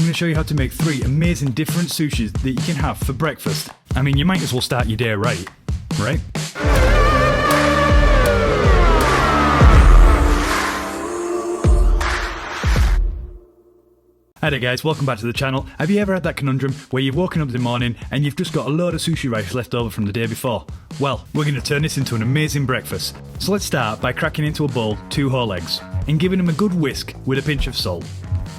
going to show you how to make 3 amazing different sushis that you can have for breakfast. I mean, you might as well start your day right? Hi there guys, welcome back to the channel. Have you ever had that conundrum where you've woken up in the morning and you've just got a load of sushi rice left over from the day before? Well, we're going to turn this into an amazing breakfast. So let's start by cracking into a bowl 2 whole eggs and giving them a good whisk with a pinch of salt.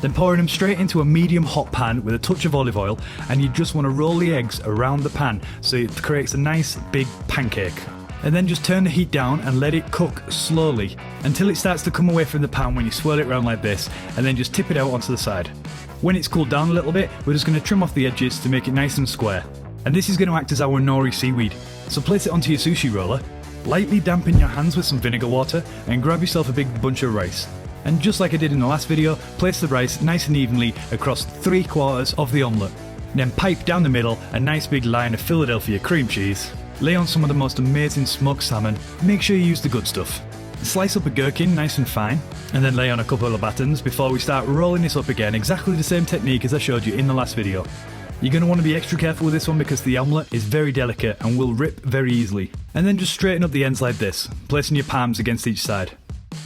Then pouring them straight into a medium hot pan with a touch of olive oil, and you just want to roll the eggs around the pan so it creates a nice big pancake. And then just turn the heat down and let it cook slowly until it starts to come away from the pan when you swirl it around like this, and then just tip it out onto the side. When it's cooled down a little bit, we're just going to trim off the edges to make it nice and square. And this is going to act as our nori seaweed. So place it onto your sushi roller, lightly dampen your hands with some vinegar water, and grab yourself a big bunch of rice. And just like I did in the last video, place the rice nice and evenly across 3/4 of the omelette. Then pipe down the middle a nice big line of Philadelphia cream cheese. Lay on some of the most amazing smoked salmon. Make sure you use the good stuff. Slice up a gherkin nice and fine, and then lay on a couple of battens before we start rolling this up again, exactly the same technique as I showed you in the last video. You're going to want to be extra careful with this one because the omelette is very delicate and will rip very easily. And then just straighten up the ends like this, placing your palms against each side.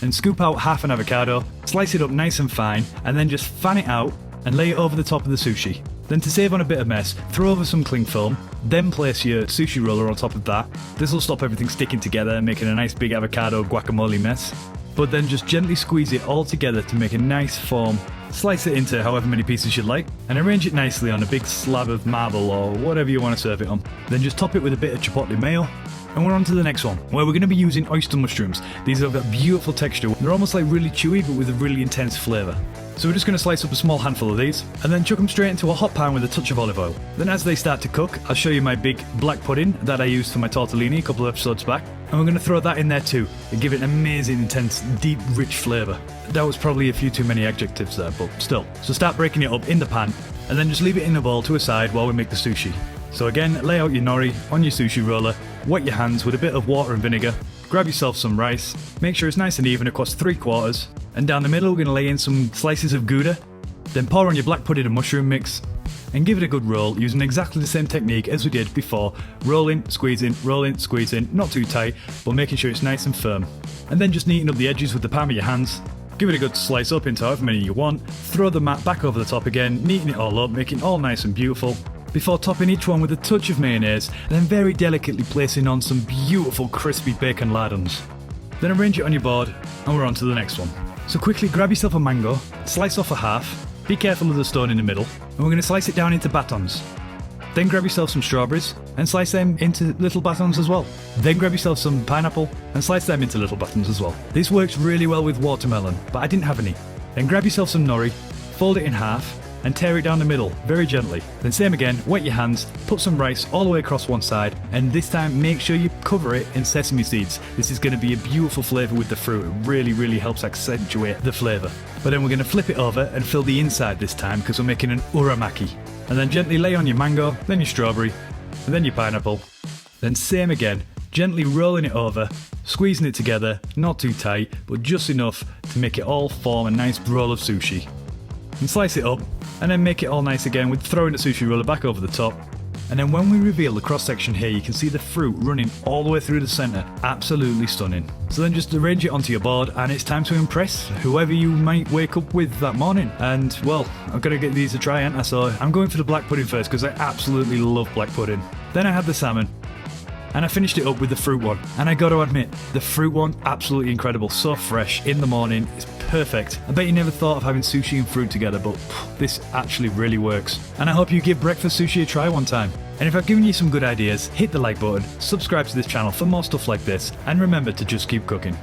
And scoop out half an avocado, slice it up nice and fine, and then just fan it out and lay it over the top of the sushi. Then to save on a bit of mess, throw over some cling film, then place your sushi roller on top of that. This will stop everything sticking together and making a nice big avocado guacamole mess. But then just gently squeeze it all together to make a nice form. Slice it into however many pieces you'd like, and arrange it nicely on a big slab of marble or whatever you want to serve it on. Then just top it with a bit of chipotle mayo. And we're on to the next one, where we're going to be using oyster mushrooms. These have a beautiful texture. They're almost like really chewy, but with a really intense flavour. So we're just going to slice up a small handful of these, and then chuck them straight into a hot pan with a touch of olive oil. Then as they start to cook, I'll show you my big black pudding that I used for my tortellini a couple of episodes back. And we're going to throw that in there too, and give it an amazing, intense, deep, rich flavour. That was probably a few too many adjectives there, but still. So start breaking it up in the pan, and then just leave it in a bowl to a side while we make the sushi. So again, lay out your nori on your sushi roller, wet your hands with a bit of water and vinegar, grab yourself some rice, make sure it's nice and even across 3/4, and down the middle we're going to lay in some slices of Gouda, then pour on your black pudding and mushroom mix, and give it a good roll using exactly the same technique as we did before, rolling, squeezing, not too tight, but making sure it's nice and firm. And then just neaten up the edges with the palm of your hands, give it a good slice up into however many you want, throw the mat back over the top again, neaten it all up, making it all nice and beautiful, before topping each one with a touch of mayonnaise, and then very delicately placing on some beautiful crispy bacon lardons. Then arrange it on your board, and we're on to the next one. So quickly grab yourself a mango, slice off a half, be careful of the stone in the middle, and we're going to slice it down into batons. Then grab yourself some strawberries, and slice them into little batons as well. Then grab yourself some pineapple, and slice them into little batons as well. This works really well with watermelon, but I didn't have any. Then grab yourself some nori, fold it in half, and tear it down the middle, very gently. Then same again, wet your hands, put some rice all the way across one side, and this time make sure you cover it in sesame seeds. This is going to be a beautiful flavour with the fruit. It really helps accentuate the flavour. But then we're going to flip it over and fill the inside this time because we're making an uramaki. And then gently lay on your mango, then your strawberry, and then your pineapple. Then same again, gently rolling it over, squeezing it together, not too tight, but just enough to make it all form a nice roll of sushi. And slice it up, and then make it all nice again with throwing the sushi roller back over the top. And then when we reveal the cross section here, you can see the fruit running all the way through the centre. Absolutely stunning. So then just arrange it onto your board, and it's time to impress whoever you might wake up with that morning. And well, I've got to get these a try, ain't I? So I'm going for the black pudding first because I absolutely love black pudding. Then I had the salmon, and I finished it up with the fruit one. And I got to admit, the fruit one, absolutely incredible. So fresh in the morning, it's perfect. I bet you never thought of having sushi and fruit together, but this actually really works. And I hope you give breakfast sushi a try one time. And if I've given you some good ideas, hit the like button, subscribe to this channel for more stuff like this, and remember to just keep cooking.